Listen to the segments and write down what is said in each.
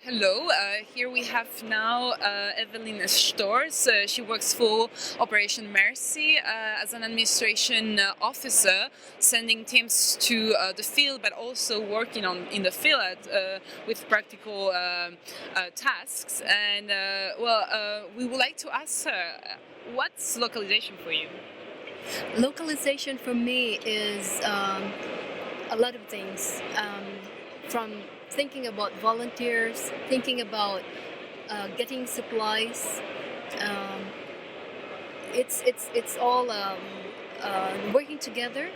Hello, here we have now Evelyn Storz. She works for Operation Mercy as an administration officer, sending teams to the field, but also working in the field with practical tasks. And we would like to ask her, what's localization for you? Localization for me is a lot of things. From thinking about volunteers, thinking about getting supplies. Um, it's all working together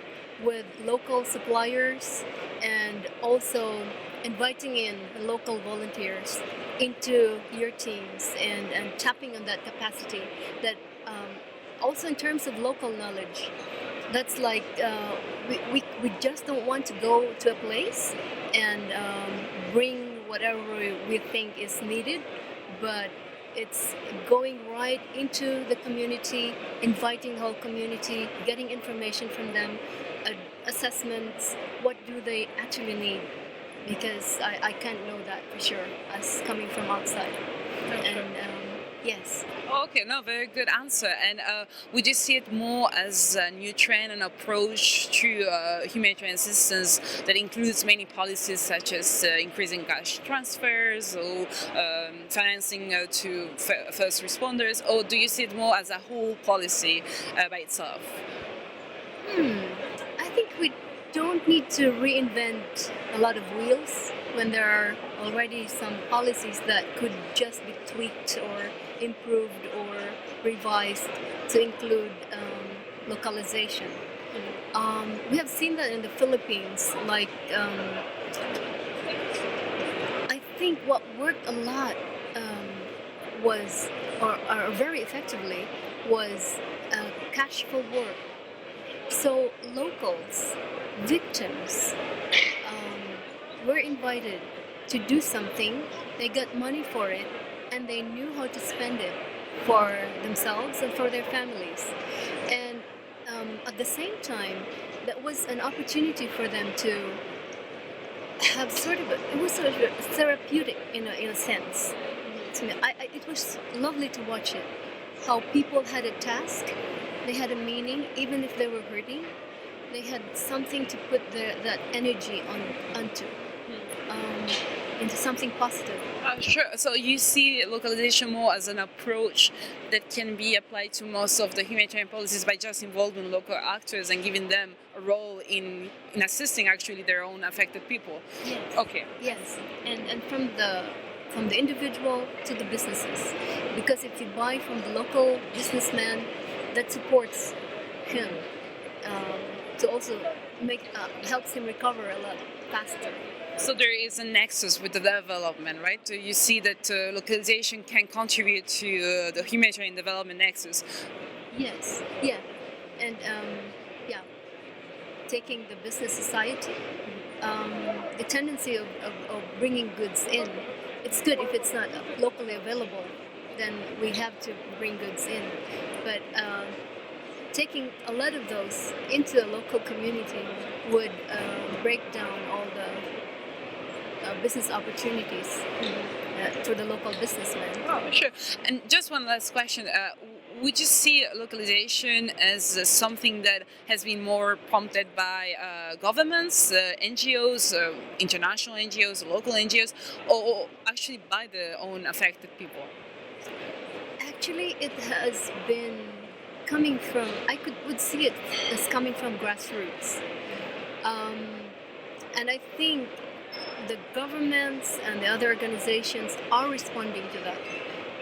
with local suppliers and also inviting in local volunteers into your teams and tapping on that capacity that also in terms of local knowledge. That's like we just don't want to go to a place and bring whatever we think is needed, but it's going right into the community, inviting the whole community, getting information from them, assessments, what do they actually need, because I can't know that for sure as coming from outside. And yes. Okay, no, very good answer. And would you see it more as a new trend and approach to humanitarian assistance that includes many policies such as increasing cash transfers or financing to first responders, or do you see it more as a whole policy by itself? I think we don't need to reinvent a lot of wheels when there are already some policies that could just be tweaked or improved or revised to include localization. We have seen that in the Philippines. Like, I think what worked a lot was, or very effectively, was cash for work. So locals, victims, were invited to do something. They got money for it, and they knew how to spend it for themselves and for their families. And at the same time, that was an opportunity for them to have it was sort of therapeutic in a sense. To me, it was lovely to watch it. How people had a task, they had a meaning, even if they were hurting, they had something to put that energy onto, um, into something positive. Sure. So you see localization more as an approach that can be applied to most of the humanitarian policies by just involving local actors and giving them a role in assisting actually their own affected people. Yes. Okay. Yes, and from the individual to the businesses, because if you buy from the local businessman, that supports him to also helps him recover a lot faster. So there is a nexus with the development, right? So you see that localization can contribute to the humanitarian development nexus. Yes, yeah, and yeah, taking the business society, the tendency of bringing goods in. It's good if it's not locally available, then we have to bring goods in. But taking a lot of those into a local community would break down all the business opportunities for the local businessmen. Oh, sure. And just one last question. Would you see localization as something that has been more prompted by governments, NGOs, international NGOs, local NGOs, or actually by the own affected people? Actually, it has been coming from, would see it as coming from grassroots. And I think the governments and the other organizations are responding to that.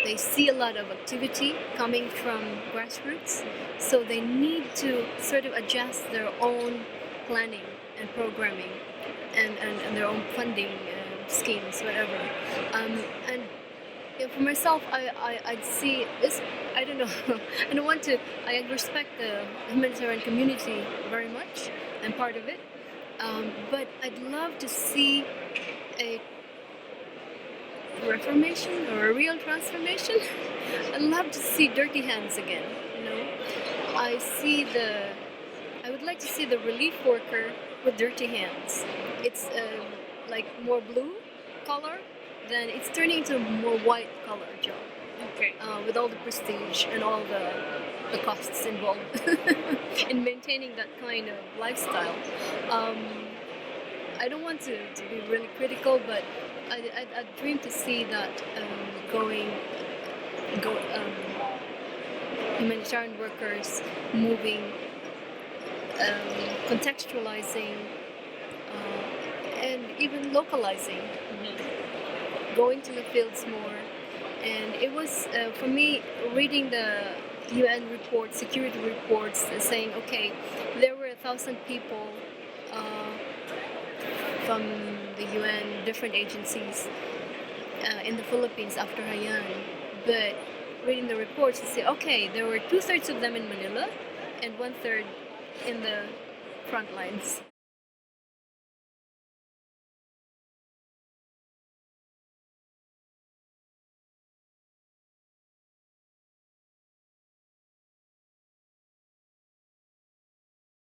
They see a lot of activity coming from grassroots, so they need to sort of adjust their own planning and programming and their own funding schemes, whatever. And for myself, I'd see this. I don't know. I don't want to. I respect the humanitarian community very much. I'm part of it. But I'd love to see a reformation or a real transformation. I'd love to see dirty hands again. You know, I would like to see the relief worker with dirty hands. It's like more blue color, then it's turning into a more white collar job, Okay. with all the prestige and all the costs involved in maintaining that kind of lifestyle. Um, I don't want to be really critical, but I dream to see that humanitarian workers moving, contextualizing, and even localizing, going to the fields more. And it was, for me, reading the UN reports, security reports, saying, okay, there were 1,000 people from the UN, different agencies in the Philippines after Haiyan. But reading the reports, you say, okay, there were 2/3 of them in Manila and 1/3 in the front lines.